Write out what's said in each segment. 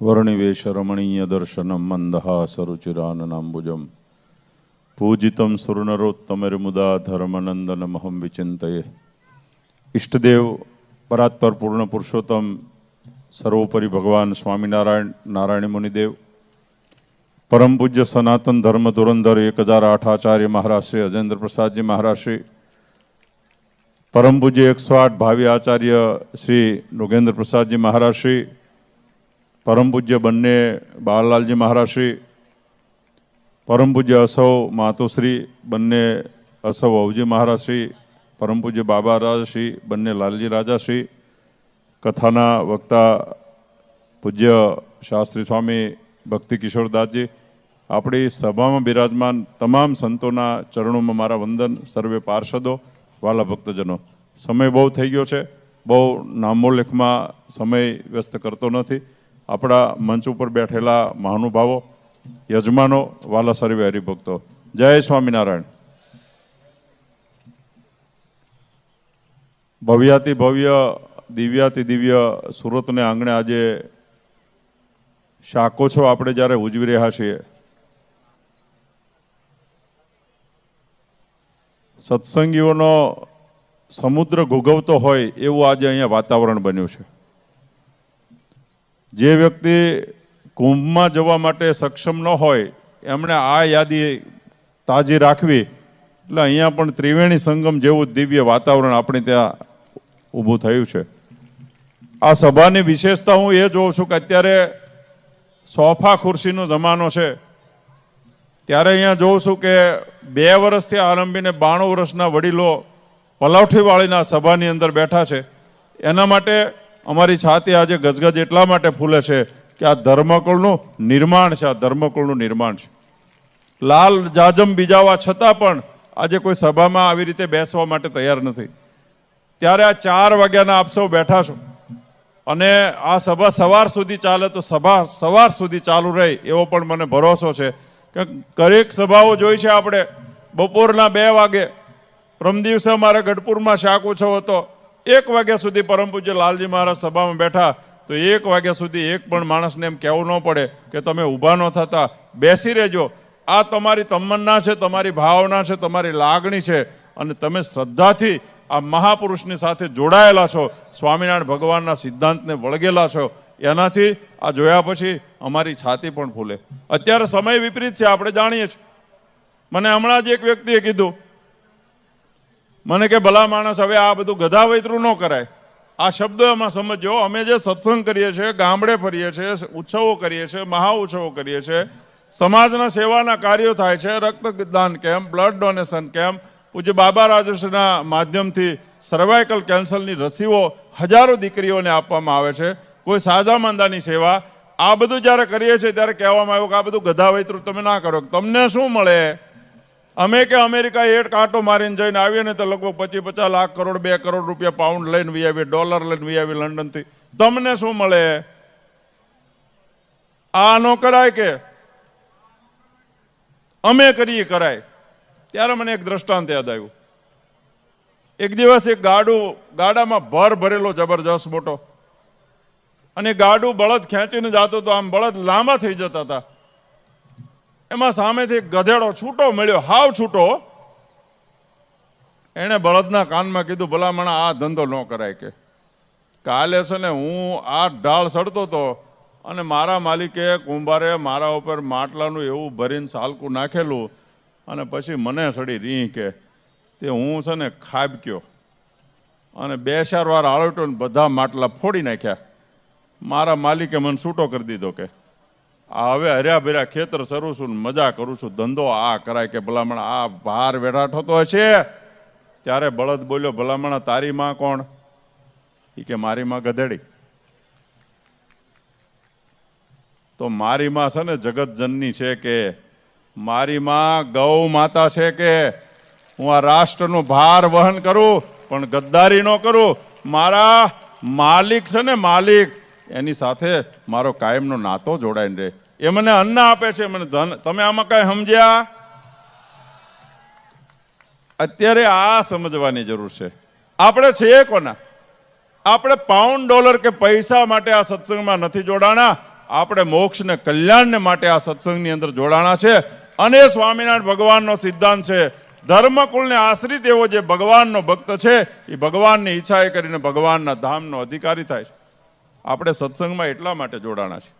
વર્ણિવેશરમણીય દર્શનમ મંદહાસરુચિરાનનાંબુજમ પૂજિતમ સુરનરોત્તમર્મુદા ધર્મનંદનમહં વિચિંતયે. ઈષ્ટદેવ પરાત્પર પૂર્ણ પુરુષોત્તમ સર્વોપરી ભગવાન સ્વામિનારાયણ નારાયણ મુનિદેવ, પરમ પૂજ્ય સનાતન ધર્મ ધુરંધર 1008 આચાર્ય મહારાજ શ્રી અજેન્દ્ર પ્રસાદજી મહારાજ શ્રી, પરમ પૂજ્ય 108 ભાવિ આચાર્ય શ્રી નૃગેન્દ્ર પ્રસાદજી મહારાજ શ્રી, પરમ પૂજ્ય બંને બાળલાલજી મહારાજ શ્રી, પરમ પૂજ્ય અસૌ માતુશ્રી બંને અસૌ અવજી મહારાજ શ્રી, પરમ પૂજ્ય બાબા રાજા શ્રી બંને લાલજી રાજા શ્રી, કથાના વક્તા પૂજ્ય શાસ્ત્રી સ્વામી ભક્તિ કિશોરદાસજી, આપણી સભામાં બિરાજમાન તમામ સંતોના ચરણોમાં મારા વંદન. સર્વે પાર્ષદો, વાલા ભક્તજનો, સમય બહુ થઈ ગયો છે, બહુ નામો લેખમાં સમય વ્યસ્ત કરતો નથી. આપણા મંચ ઉપર બેઠેલા મહાનુભાવો, યજમાનો, વાલા સર્વે હરિભક્તો, જય સ્વામિનારાયણ. ભવ્યાતિ ભવ્ય, દિવ્યાતિ દિવ્ય સુરતને આંગણે આજે શાકોત્સવ આપણે જ્યારે ઉજવી રહ્યા છીએ, સત્સંગીઓનો સમુદ્ર ગુગવતો હોય એવું આજે અહીંયા વાતાવરણ બન્યું છે. જે વ્યક્તિ કુંભમાં જવા માટે સક્ષમ ન હોય એમણે આ યાદી તાજી રાખવી. એટલે અહીંયા પણ ત્રિવેણી સંગમ જેવું દિવ્ય વાતાવરણ આપણે ત્યાં ઊભું થયું છે. આ સભાની વિશેષતા હું એ જોઉં છું કે અત્યારે સોફા ખુરશીનો જમાનો છે, ત્યારે અહીંયા જોઉં છું કે 2 વર્ષથી આરંભીને 92 વર્ષના વડીલો પલાવઠીવાળીના સભાની અંદર બેઠા છે. એના માટે અમારી છાતી આજે ગજગજ એટલા માટે ફૂલે છે કે આ ધર્મકુળનું નિર્માણ છે, આ ધર્મકુળનું નિર્માણ છે. લાલ જાજમ બીજાવા છતાં પણ આજે કોઈ સભામાં આવી રીતે બેસવા માટે તૈયાર નથી. ત્યારે આ 4 વાગ્યાના આપ સૌ બેઠા છો અને આ સભા સવાર સુધી ચાલે તો સભા સવાર સુધી ચાલુ રહે એવો પણ મને ભરોસો છે. કે દરેક સભાઓ જોઈ છે આપણે બપોરના 2 વાગે. પરમ દિવસે અમારા ગઢપુરમાં શાકોત્સવ હતો, 1 વાગ્યા સુધી પરમ પૂજ્ય લાલજી મહારાજ સભામાં બેઠા. તો 1 વાગ્યા સુધી એક પણ માણસને એમ કહેવું ન પડે કે તમે ઊભા ન થતા, બેસી રહેજો. આ તમારી તમન્ના છે, તમારી ભાવના છે, તમારી લાગણી છે અને તમે શ્રદ્ધાથી આ મહાપુરુષની સાથે જોડાયેલા છો, સ્વામિનારાયણ ભગવાનના સિદ્ધાંતને વળગેલા છો. એનાથી આ જોયા પછી અમારી છાતી પણ ફૂલે. અત્યારે સમય વિપરીત છે, આપણે જાણીએ છીએ. મને હમણાં જ એક વ્યક્તિએ કીધું, મને કે ભલા માણસ હવે આ બધું ગધા વૈતરું ન કરાય. આ શબ્દ એમાં સમજો. અમે જે સત્સંગ કરીએ છીએ, ગામડે ફરીએ છીએ, ઉત્સવો કરીએ છીએ, મહા ઉત્સવો કરીએ છીએ, સમાજના સેવાના કાર્યો થાય છે, રક્તદાન કેમ્પ, બ્લડ ડોનેશન કેમ્પ, પૂજ્ય બાબા રાજર્ષિના માધ્યમથી સર્વાઇકલ કેન્સરની રસીઓ હજારો દીકરીઓને આપવામાં આવે છે, કોઈ સાજા માંદાની સેવા. આ બધું જ્યારે કરીએ છીએ ત્યારે કહેવામાં આવ્યું કે આ બધું ગધા વૈતરું તમે ના કરો. તમને શું મળે? અમે કે અમેરિકા એક કાંટો મારીને જઈને આવીએ ને તો લગભગ 25-50 લાખ કરોડ 2 કરોડ રૂપિયા પાઉન્ડ લઈને વી આવીએ, ડોલર લઈને વી આવીએ લંડનથી. તમને શું મળે? આ ન કરાય કે અમે કરીએ કરાય? ત્યારે મને એક દ્રષ્ટાંત યાદ આવ્યું. એક દિવસ એક ગાડામાં ભર ભરેલો જબરજસ્ત મોટો, અને ગાડું બળદ ખેંચીને જતો તો આમ બળદ લાંબા થઈ જતા હતા. એમાં સામેથી એક ગધેડો છૂટો મળ્યો, હાવ છૂટો. એણે બળદના કાનમાં કીધું, ભલામણા આ ધંધો ન કરાય. કે કાલે છે ને હું આ ઢાળ ચડતો હતો અને મારા માલિકે કુંભારે મારા ઉપર માટલાનું એવું ભરીને સાલકું નાખેલું અને પછી મને સડી રીહ કે તે હું છે ને ખાબક્યો અને 2-4 વાર આળોટ્યો ને બધા માટલા ફોડી નાખ્યા. મારા માલિકે મને છૂટો કરી દીધો કે આ હવે હર્યા ભર્યા ખેતર સરું છું, મજા કરું છું, ધંધો આ કરાય. કે ભલામણા આ ભાર વેઢા થતો હશે. ત્યારે બળદ બોલ્યો, ભલામણા તારી માં કોણ? એ કે મારી માં ગધેડી. તો મારી માં છે ને જગત જનની છે કે મારી માં ગૌ માતા છે કે હું આ રાષ્ટ્રનો ભાર વહન કરું પણ ગદ્દારી ન કરું. મારા માલિક છે ને માલિક, એની સાથે મારો કાયમનો નાતો જોડાઈને રહે. એ મને અન્ન આપે છે, મને ધન. તમે આમાં કઈ સમજ્યા? અત્યારે આ સમજવાની જરૂર છે. આપણે છીએ કોના? આપણે પાઉન્ડ ડોલર કે પૈસા માટે આ સત્સંગમાં નથી જોડાણા. આપણે મોક્ષ ને કલ્યાણને માટે આ સત્સંગની અંદર જોડાણા છે. અને સ્વામિનારાયણ ભગવાનનો સિદ્ધાંત છે, ધર્મકુળને આશ્રિત એવો જે ભગવાનનો ભક્ત છે એ ભગવાનની ઈચ્છા એ કરીને ભગવાનના ધામનો અધિકારી થાય છે. આપણે સત્સંગમાં એટલા માટે જોડાણા છે.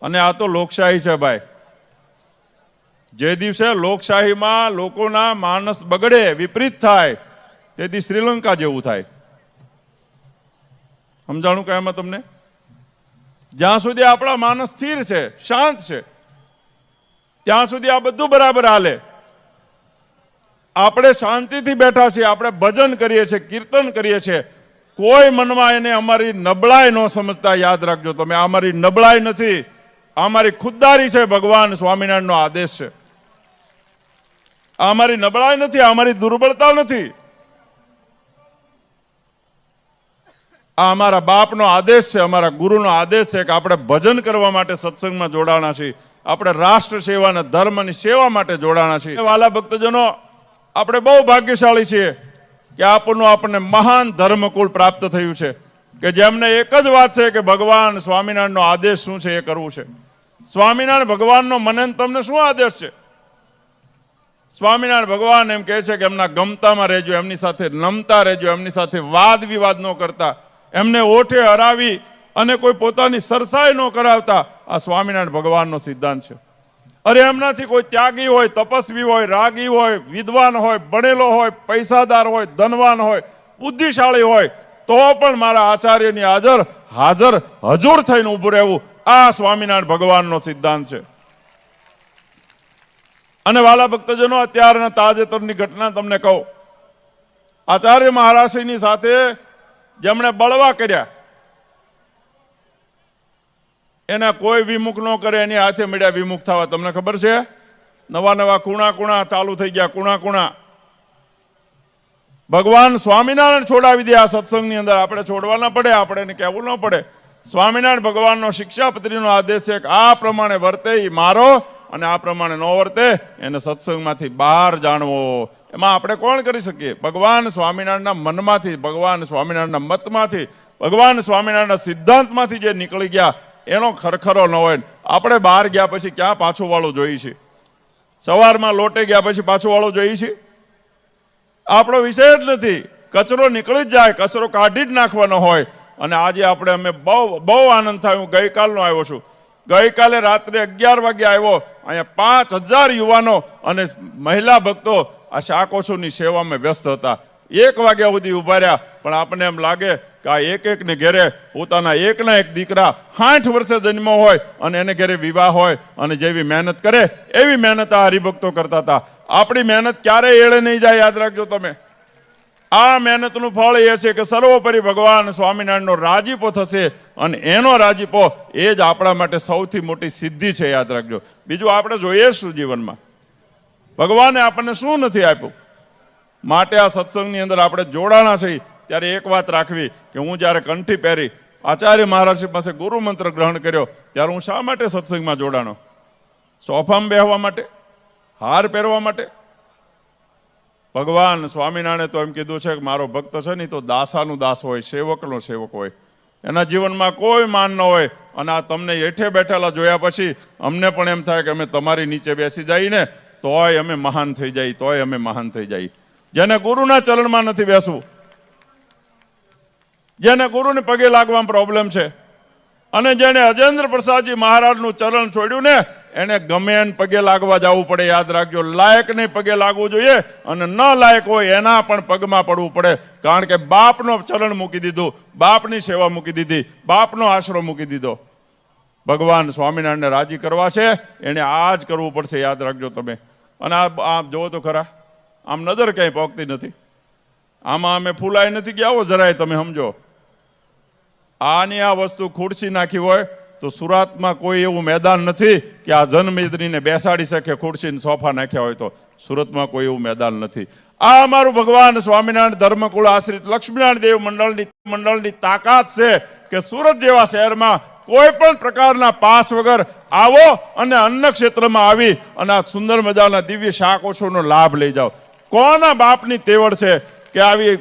અને આ તો લોકશાહી છે ભાઈ. જે દિવસે લોકશાહીમાં લોકોના માનસ બગડે, વિપરીત થાય, તેથી શ્રીલંકા જેવું થાય. સમજાણું કે એમાં તમને? જ્યાં સુધી આપણા માનસ સ્થિર છે, શાંત છે, ત્યાં સુધી આ બધું બરાબર હાલે. આપણે શાંતિથી બેઠા છીએ, આપણે ભજન કરીએ છીએ, કીર્તન કરીએ છીએ, કોઈ મનમાં એને અમારી નબળાઈ ન સમજતા. યાદ રાખજો તમે, આ અમારી નબળાઈ નથી, આ અમારી ખુદદારી છે. ભગવાન સ્વામિનારાયણનો આદેશ છે. આ અમારી નબળાઈ નથી, આ અમારી દુર્બળતા નથી. આ અમારા બાપનો આદેશ છે, અમારા ગુરુનો આદેશ છે કે આપણે ભજન કરવા માટે સત્સંગમાં જોડાણા છીએ. આપણે રાષ્ટ્ર સેવા અને ધર્મની સેવા માટે જોડાણા છીએ. વાલા ભક્તજનો, આપણે બહુ ભાગ્યશાળી છીએ કે આપણને મહાન ધર્મકુળ પ્રાપ્ત થયું છે કે જેમને એક જ વાત છે કે ભગવાન સ્વામિનારાયણનો આદેશ શું છે એ કરવું છે. સ્વામિનારાયણ ભગવાનનો મને તમને શું આદેશ છે? સ્વામિનારાયણ ભગવાન એમ કહે છે કે એમના ગમતામાં રહેજો, એમની સાથે નમતા રહેજો, એમની સાથે વાદ વિવાદ ન કરતા, એમને ઓઠે હરાવી અને કોઈ પોતાની સરસાઈ ન કરાવતા. આ સ્વામિનારાયણ ભગવાનનો સિદ્ધાંત છે. અરે એમનાથી કોઈ ત્યાગી હોય, તપસ્વી હોય, રાગી હોય, વિદ્વાન હોય, ભણેલો હોય, પૈસાદાર હોય, ધનવાન હોય, બુદ્ધિશાળી હોય, તો પણ મારા આચાર્યની હાજર હજુર થઈને ઊભું રહેવું. આ સ્વામિનારાયણ ભગવાનનો સિદ્ધાંત છે. અને વાલા ભક્તજનો, અત્યારના તાજેતરની ઘટના તમને કહું. આચાર્ય મહારાજની સાથે જેમણે બળવા કર્યા, એના કોઈ વિમુખ ન કરે, એની હાથે મળ્યા વિમુખ થવા. તમને ખબર છે? નવા કુણા ચાલુ થઈ ગયા, કુણા. ભગવાન સ્વામિનારાયણ છોડાવી દે આ સત્સંગની અંદર. આપણે છોડવા ના પડે, આપણે એને કહેવું ન પડે. સ્વામિનારાયણ ભગવાનનો શિક્ષાપત્રીનો આદેશ છે કે આ પ્રમાણે વર્તે એ મારો, અને આ પ્રમાણે ન વર્તે એને સત્સંગમાંથી બહાર જાણવો. એમાં આપણે કોણ કરી શકીએ? ભગવાન સ્વામિનારાયણના મનમાંથી, ભગવાન સ્વામિનારાયણના મતમાંથી, ભગવાન સ્વામિનારાયણના સિદ્ધાંતમાંથી જે નીકળી ગયા એનો ખરખરો ન હોય. આપણે બહાર ગયા પછી ક્યાં પાછું વાળું જોઈએ છે? સવારમાં લોટે ગયા પછી પાછું વાળું જોઈએ છે? આપણો વિષય જ નથી. કચરો નીકળી જ જાય, કચરો કાઢી જ નાખવાનો હોય. અને આજે અમે બહુ આનંદ થાય. હું ગઈકાલનો આવ્યો છું. ગઈકાલે રાત્રે 11 વાગે આવ્યો. અહીંયા 5000 યુવાનો અને મહિલા ભક્તો આ શાકોછોની સેવામાં વ્યસ્ત હતા. 1 વાગ્યા સુધી ઉભા રહ્યા. પણ આપણને એમ લાગે કે આ એકને ઘેરે પોતાના એકના એક દીકરા 60 વર્ષે જન્મ હોય અને એને ઘેરે વિવાહ હોય અને જેવી મહેનત કરે એવી મહેનત આ હરિભક્તો કરતા હતા. આપણી મહેનત ક્યારેય એળે નહીં જાય. યાદ રાખજો તમે. આ મહેનતનું ફળ એ છે કે સર્વોપરી ભગવાન સ્વામિનારાયણનો રાજીપો થશે, અને એનો રાજીપો એ જ આપણા માટે સૌથી મોટી સિદ્ધિ છે. યાદ રાખજો. બીજું આપણે જોઈએ શું જીવનમાં? ભગવાને આપણને શું નથી આપ્યું? માટે આ સત્સંગની અંદર આપણે જોડાણા છીએ ત્યારે એક વાત રાખવી કે હું જ્યારે કંઠી પહેરી આચાર્ય મહારાજ પાસે ગુરુ મંત્ર ગ્રહણ કર્યો ત્યારે હું શા માટે સત્સંગમાં જોડાણો? સોફામાં બેહવા માટે? હાર પહેરવા માટે? ભગવાન સ્વામિનારાયણે તો એમ કીધું છે કે મારો ભક્ત છે ને તો દાસાનું દાસ હોય, સેવકનો સેવક હોય. એના જીવનમાં કોઈ માન ન હોય. અને આ તમને હેઠે બેઠેલા જોયા પછી અમને પણ એમ થાય કે અમે તમારી નીચે બેસી જઈએ ને તોય અમે મહાન થઈ જાય. જેને ગુરુના ચરણમાં નથી બેસવું, જેને ગુરુને પગે લાગવામાં પ્રોબ્લેમ છે, અને જેને અજેન્દ્ર પ્રસાદજી મહારાજનું ચરણ છોડ્યું ને એને ગમે એને પગે લાગવા જવું પડે. યાદ રાખજો, લાયકને પગે લાગવું જોઈએ અને ન લાયક હોય એના પણ પગમાં પડવું પડે. કારણ કે બાપનો ચરણ મૂકી દીધું, બાપની સેવા મૂકી દીધી, બાપનો આશરો મૂકી દીધો. ભગવાન સ્વામિનારાયણને રાજી કરવા છે એને આ જ કરવું પડશે. યાદ રાખજો તમે. અને આ જોવો તો ખરા, આમ નજર ક્યાંય પોકતી નથી. આમાં અમે ફૂલાઈ નથી ગયા જરાય. તમે સમજો, આની આ વસ્તુ ખુરશી નાખી હોય તો સુરતમાં કોઈ એવું મેદાન નથી કે આ જનમેદનીને બેસાડી શકે. ખુરશી સોફા નાખ્યા હોય તો સુરતમાં કોઈ એવું મેદાન નથી. આ અમારું ભગવાન સ્વામિનારાયણ ધર્મકુળ આશ્રિત લક્ષ્મીનારાયણ દેવ મંડળની તાકાત છે કે સુરત જેવા શહેરમાં કોઈ પણ પ્રકારના પાસ વગર આવો અને અન્ન ક્ષેત્રમાં આવી અને આ સુંદર મજાના દિવ્ય શાકોછોનો લાભ લઈ જાઓ. કોના બાપની તેવડ છે કે આવી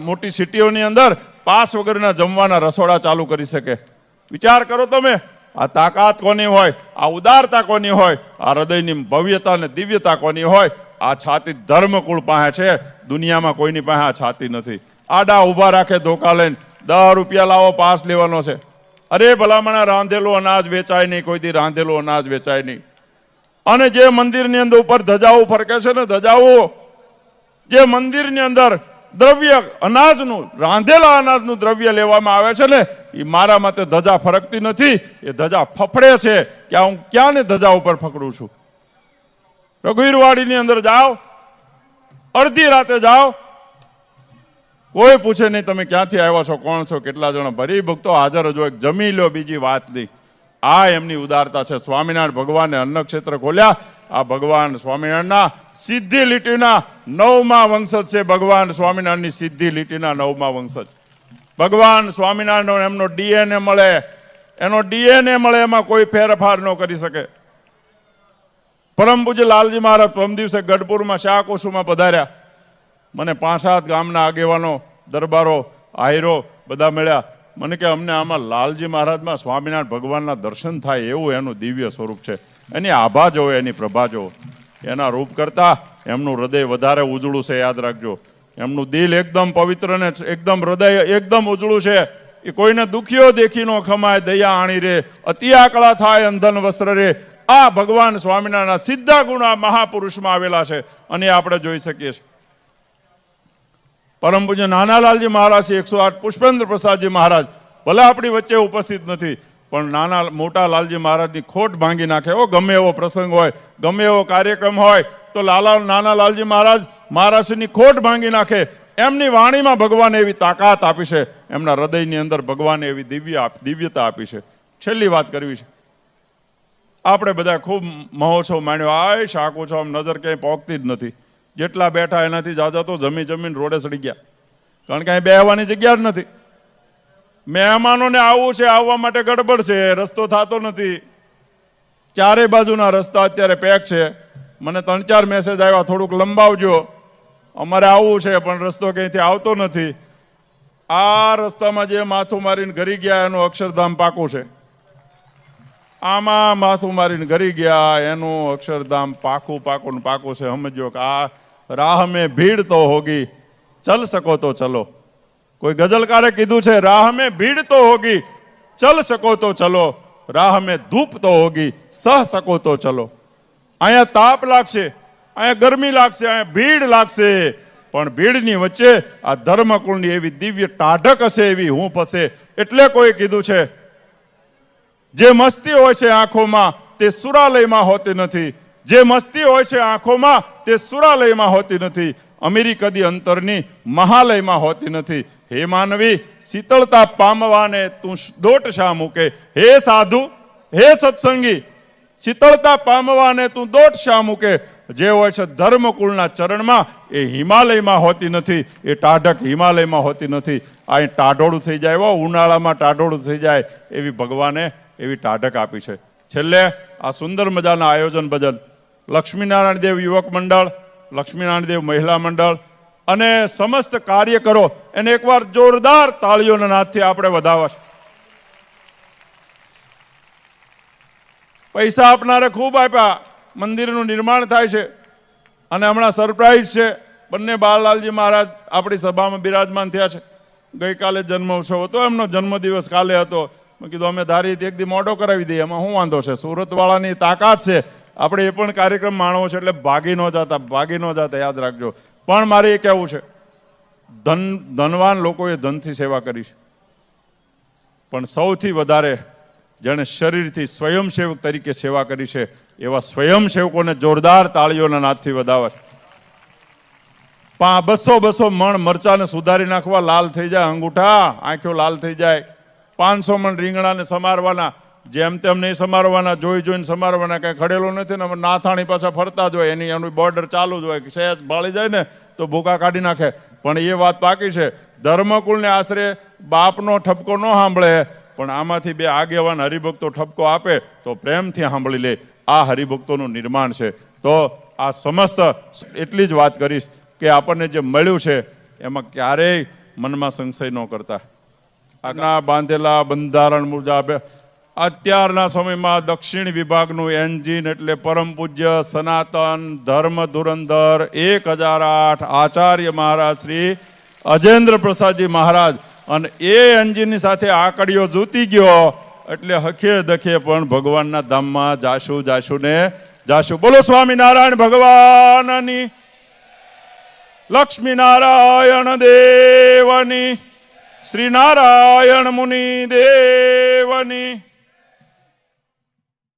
મોટી સિટીઓની અંદર પાસ વગરના જમવાના રસોડા ચાલુ કરી શકે? વિચાર કરો તમે, આ તાકાત કોની હોય, આ ઉદારતા કોની હોય, આ હૃદયની ભવ્યતા અને દિવ્યતા કોની હોય? આ છાતી ધર્મકુળ પાસે છે, દુનિયામાં કોઈની પાસે આ છાતી નથી. આડા ઊભા રાખે ધોકા લઈને, 10 રૂપિયા લાવો પાસ લેવાનો છે. અરે ભલામણા રાંધેલું અનાજ વેચાય નહીં, કોઈ દી રાંધેલું અનાજ વેચાય નહીં. અને જે મંદિરની અંદર ઉપર ધજાઓ ફરકે છે ને, ધજાઓ, જે મંદિરની અંદર દ્રવ્ય અનાજનું, રાંધેલા અનાજનું દ્રવ્ય લેવામાં આવે છે ને, એ મારા મતે ધજા ફરકતી નથી, એ ધજા ફફડે છે કે હું ક્યાં ને ધજા ઉપર ફકડું છું. રઘુવીરવાડીની અંદર જાઓ, અડધી રાતે જાઓ, કોઈ પૂછે નહીં તમે ક્યાંથી આવ્યા છો, કોણ છો, કેટલા જણા, ભરી ભક્તો હાજર જ હોય. જમી લો, બીજી વાત નહીં. આ એમની ઉદારતા છે. સ્વામિનારાયણ ભગવાને અન્નક્ષેત્ર ખોલ્યા. આ ભગવાન સ્વામિનારાયણના સીધી લીટીના 9મા વંશજ છે. ભગવાન સ્વામિનારાયણની સીધી લીટીના 9મા વંશજ. ભગવાન સ્વામિનારાયણ એમનો ડીએનએ મળે, એનો ડીએનએ મળે, એમાં કોઈ ફેરફાર ન કરી શકે. પરમ પૂજ્ય લાલજી મહારાજ પરમ દિવસે ગઢપુરમાં શાહકોશુમાં પધાર્યા. મને 5-7 ગામના આગેવાનો, દરબારો, આયરો બધા મળ્યા. મને કે અમને આમાં લાલજી મહારાજમાં સ્વામિનારાયણ ભગવાનના દર્શન થાય એવું એનું દિવ્ય સ્વરૂપ છે. એની આભા જોવે, એની પ્રભા જોવો. એના રૂપ કરતા એમનું હૃદય વધારે ઉજળું છે, યાદ રાખજો. એમનું દિલ એકદમ પવિત્ર ને એકદમ હૃદય એકદમ ઉજળું છે. એ કોઈને દુખીઓ દેખી નો ખમાય, દયા આણી રે, અતિ આકળા થાય અંધન વસ્ત્ર રે. આ ભગવાન સ્વામિનારાયણના સીધા ગુણ આ મહાપુરુષમાં આવેલા છે અને આપણે જોઈ શકીએ છીએ. પરમ પૂજ્ય નાનાલાલજી મહારાજ 108 પુષ્પેન્દ્ર પ્રસાદજી મહારાજ ભલે આપણી વચ્ચે ઉપસ્થિત નથી, પણ મોટા લાલજી મહારાજની ખોટ ભાંગી નાખે. ગમે એવો પ્રસંગ હોય, ગમે એવો કાર્યક્રમ હોય તો નાના લાલજી મહારાજની ખોટ ભાંગી નાખે. એમની વાણીમાં ભગવાને એવી તાકાત આપી છે, એમના હૃદયની અંદર ભગવાને એવી દિવ્યતા આપી છે. છેલ્લી વાત કરવી છે. આપણે બધા ખૂબ મહોત્સવ માણ્યો. આ શાકો આમ નજર ક્યાંય પહોંચતી જ નથી. જેટલા બેઠા એનાથી જાજા તો જમીન રોડે ચડી ગયા, કારણ કે અહીં બેહવાની જગ્યા જ નથી. મહેમાનોને આવવું છે, આવવા માટે ગડબડ છે, રસ્તો થતો નથી. ચારે બાજુના રસ્તા અત્યારે પેક છે. મને 3-4 મેસેજ આવ્યા, થોડુંક લંબાવજો, અમારે આવવું છે પણ રસ્તો ક્યાંયથી આવતો નથી. આ રસ્તામાં જે માથું મારીને ઘરી ગયા એનું અક્ષરધામ પાકું છે. આમાં માથું મારીને ઘરી ગયા એનું અક્ષરધામ પાકું છે. સમજો કે આ રાહ મેં ભીડ તો હોગી, ચલ સકો તો ચલો. કોઈ ગઝલકારે કીધું છે, રાહ મેં ભીડ તો હોગી, ચલ સકો તો ચલો. રાહ મેં ધૂપ તો હોગી, સહ સકો તો ચલો. અહીંયા તાપ લાગશે, અહીંયા ગરમી લાગશે, અહીંયા ભીડ લાગશે, પણ ભીડની વચ્ચે આ ધર્મકુળની એવી દિવ્ય ટાઢક હશે, એવી હૂંફ હશે. એટલે કોઈ કીધું છે, જે મસ્તી હોય છે આંખોમાં તે સુરાલયમાં હોતી નથી. જે મસ્તી હોય છે આંખોમાં તે સુરાલયમાં હોતી નથી. અમીરી કદી અંતરની મહાલયમાં હોતી નથી. હે માનવી, શીતળતા પામવાને તું દોટ શા મૂકે? હે સાધુ, હે સત્સંગી, શીતળતા પામવાને તું દોટ શા મૂકે? જે હોય છે ધર્મકુળના ચરણમાં, એ હિમાલયમાં હોતી નથી. એ ટાઢક હિમાલયમાં હોતી નથી. અહીં ટાઢોળું થઈ જાય, ઉનાળામાં ટાઢોળું થઈ જાય એવી ભગવાને એવી ટાઢક આપી છે. છેલ્લે આ સુંદર મજાના આયોજન બદલ લક્ષ્મીનારાયણ દેવ યુવક મંડળ, લક્ષ્મીનારાયણ દેવ મહિલા મંડળ અને સમસ્ત કાર્યકરો એને એકવાર જોરદાર તાળીઓના નાદથી આપણે વધાવવા છે. પૈસા આપનારે ખૂબ આપ્યા, મંદિરનું નિર્માણ થાય છે અને હમણાં સરપ્રાઈઝ છે. બંને બાળલાલજી મહારાજ આપણી સભામાં બિરાજમાન થયા છે. ગઈકાલે જન્મોત્સવ હતો, એમનો જન્મદિવસ કાલે હતો. મેં કીધું અમે ધારી એક દી મોટો કરાવી દઈએ, એમાં શું વાંધો છે? સુરતવાળાની તાકાત છે. આપણે એ પણ કાર્યક્રમ માણવો છે, એટલે ભાગી ન જતા, યાદ રાખજો. પણ મારે એ કહેવું છે, ધનવાન લોકોએ ધનથી સેવા કરી છે, પણ સૌથી વધારે જેણે શરીરથી સ્વયંસેવક તરીકે સેવા કરી છે એવા સ્વયંસેવકોને જોરદાર તાળીઓના નાદથી વધાવે છે. 200 મણ મરચાને સુધારી નાખવા, લાલ થઈ જાય અંગૂઠા, આંખો લાલ થઈ જાય. 500 મણ રીંગણાને સમારવાના, જેમ તેમ નહીં સમારવાના, જોઈને સમારવાના. કઈ ખડેલો નથી ને નાથાણી પાછા ફરતા જ હોય, એનું બોર્ડર ચાલુ જ હોય. સહેજ બાળી જાય ને તો ભૂકા કાઢી નાખે. પણ એ વાત બાકી છે. ધર્મકુળને આશરે બાપનો ઠપકો ન સાંભળે, પણ આમાંથી 2 આગેવાન હરિભક્તો ઠપકો આપે તો પ્રેમથી સાંભળી લે. આ હરિભક્તોનું નિર્માણ છે. તો આ સમસ્ત એટલી જ વાત કરીશ કે આપણને જે મળ્યું છે એમાં ક્યારેય મનમાં સંશય ન કરતા. આગળ બાંધેલા બંધારણ મુજબ અત્યારના સમયમાં દક્ષિણ વિભાગનું એન્જિન એટલે પરમ પૂજ્ય સનાતન ધર્મ ધુરંધર 1008 આચાર્ય મહારાજ શ્રી અજેન્દ્ર પ્રસાદજી મહારાજ, અને એ એન્જિનની સાથે આકડીઓ જૂતી ગયો એટલે હખે દખે પણ ભગવાનના ધામમાં જાશું ને જાશું. બોલો સ્વામિનારાયણ ભગવાનની, લક્ષ્મી નારાયણ દેવની, શ્રી નારાયણ મુનિ દેવની.